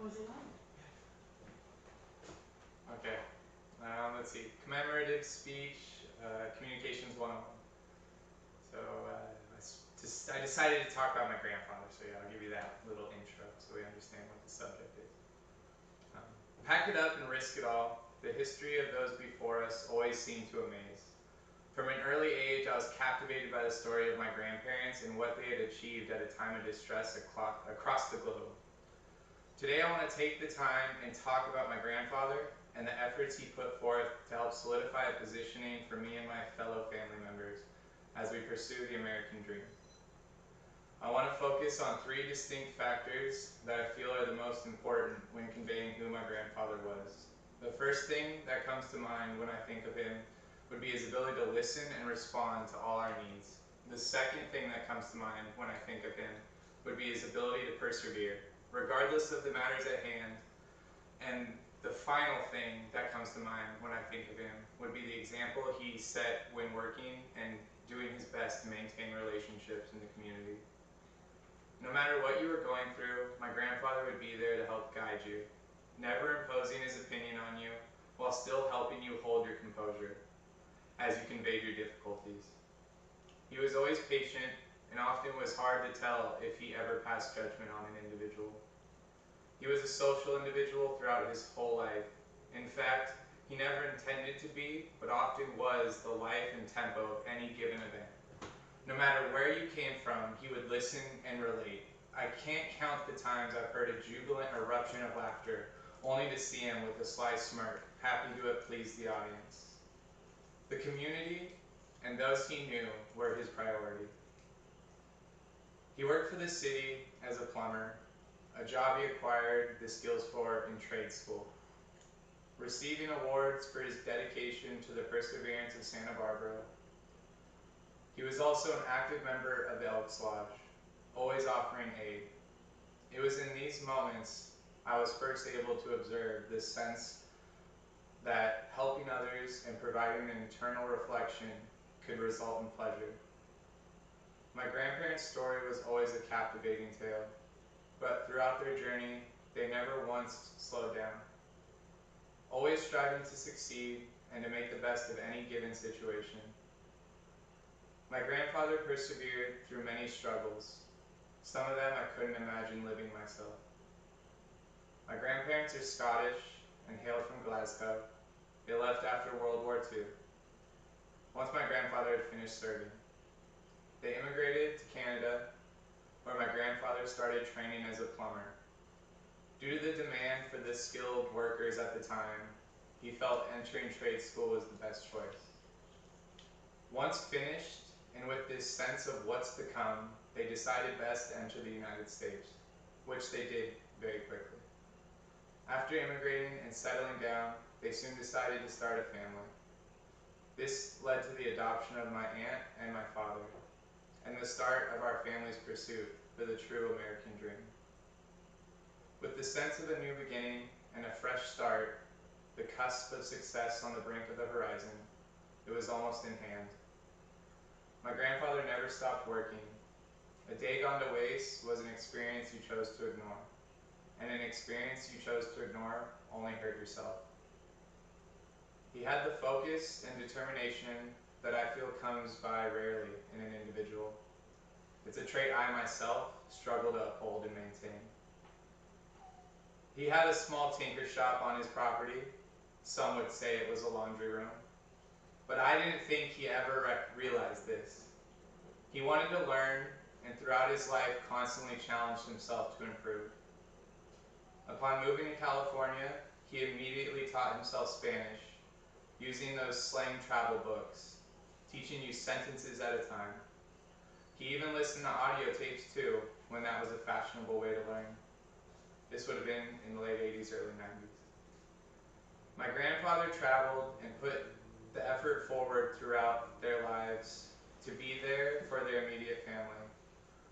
Okay, let's see. Commemorative speech, communications 101. So I decided to talk about my grandfather, so yeah, I'll give you that little intro so we understand what the subject is. Pack it up and risk it all. The history of those before us always seemed to amaze. From an early age, I was captivated by the story of my grandparents and what they had achieved at a time of distress across the globe. Today I want to take the time and talk about my grandfather and the efforts he put forth to help solidify a positioning for me and my fellow family members as we pursue the American dream. I want to focus on 3 distinct factors that I feel are the most important when conveying who my grandfather was. The first thing that comes to mind when I think of him would be his ability to listen and respond to all our needs. The second thing that comes to mind when I think of him would be his ability to persevere, regardless of the matters at hand. And the final thing that comes to mind when I think of him would be the example he set when working and doing his best to maintain relationships in the community. No matter what you were going through, my grandfather would be there to help guide you, never imposing his opinion on you, while still helping you hold your composure as you conveyed your difficulties. He was always patient, and often was hard to tell if he ever passed judgment on an individual. He was a social individual throughout his whole life. In fact, he never intended to be, but often was the life and tempo of any given event. No matter where you came from, he would listen and relate. I can't count the times I've heard a jubilant eruption of laughter, only to see him with a sly smirk, happy to have pleased the audience. The community and those he knew were his priority. He worked for the city as a plumber, a job he acquired the skills for in trade school. Receiving awards for his dedication to the perseverance of Santa Barbara. He was also an active member of the Elks Lodge, always offering aid. It was in these moments I was first able to observe this sense that helping others and providing an internal reflection could result in pleasure. My grandparents' story was always a captivating tale, but throughout their journey, they never once slowed down. Always striving to succeed and to make the best of any given situation. My grandfather persevered through many struggles. Some of them I couldn't imagine living myself. My grandparents are Scottish and hailed from Glasgow. They left after World War II, once my grandfather had finished serving. They immigrated to Canada, where my grandfather started training as a plumber. Due to the demand for the skilled workers at the time, he felt entering trade school was the best choice. Once finished, and with this sense of what's to come, they decided best to enter the United States, which they did very quickly. After immigrating and settling down, they soon decided to start a family. This led to the adoption of my aunt and my father, and the start of our family's pursuit for the true American dream. With the sense of a new beginning and a fresh start, the cusp of success on the brink of the horizon, it was almost in hand. My grandfather never stopped working. A day gone to waste was an experience you chose to ignore, and an experience you chose to ignore only hurt yourself. He had the focus and determination that I feel comes by rarely in an individual. It's a trait I myself struggle to uphold and maintain. He had a small tinker shop on his property. Some would say it was a laundry room. But I didn't think he ever realized this. He wanted to learn, and throughout his life constantly challenged himself to improve. Upon moving to California, he immediately taught himself Spanish, using those slang travel books, teaching you sentences at a time. He even listened to audio tapes too, when that was a fashionable way to learn. This would have been in the late 80s, early 90s. My grandfather traveled and put the effort forward throughout their lives to be there for their immediate family,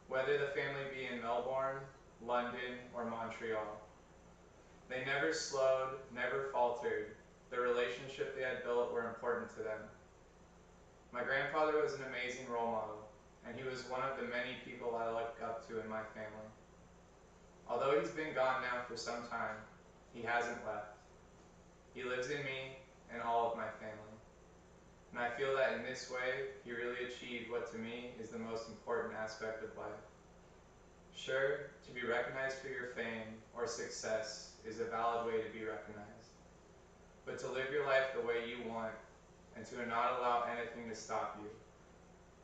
whether the family be in Melbourne, London, or Montreal. They never slowed, never faltered. The relationship they had built were important to them. My grandfather was an amazing role model, and he was one of the many people I look up to in my family. Although he's been gone now for some time, he hasn't left. He lives in me and all of my family. And I feel that in this way, he really achieved what to me is the most important aspect of life. Sure, to be recognized for your fame or success is a valid way to be recognized. But to live your life the way you want and to not allow anything to stop you,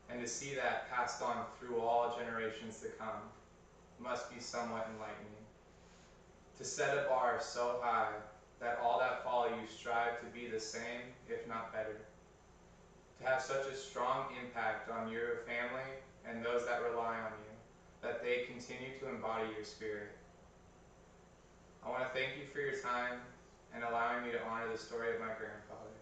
and to see that passed on through all generations to come, must be somewhat enlightening. To set a bar so high that all that follow you strive to be the same, if not better. To have such a strong impact on your family and those that rely on you, that they continue to embody your spirit. I want to thank you for your time and allowing me to honor the story of my grandfather.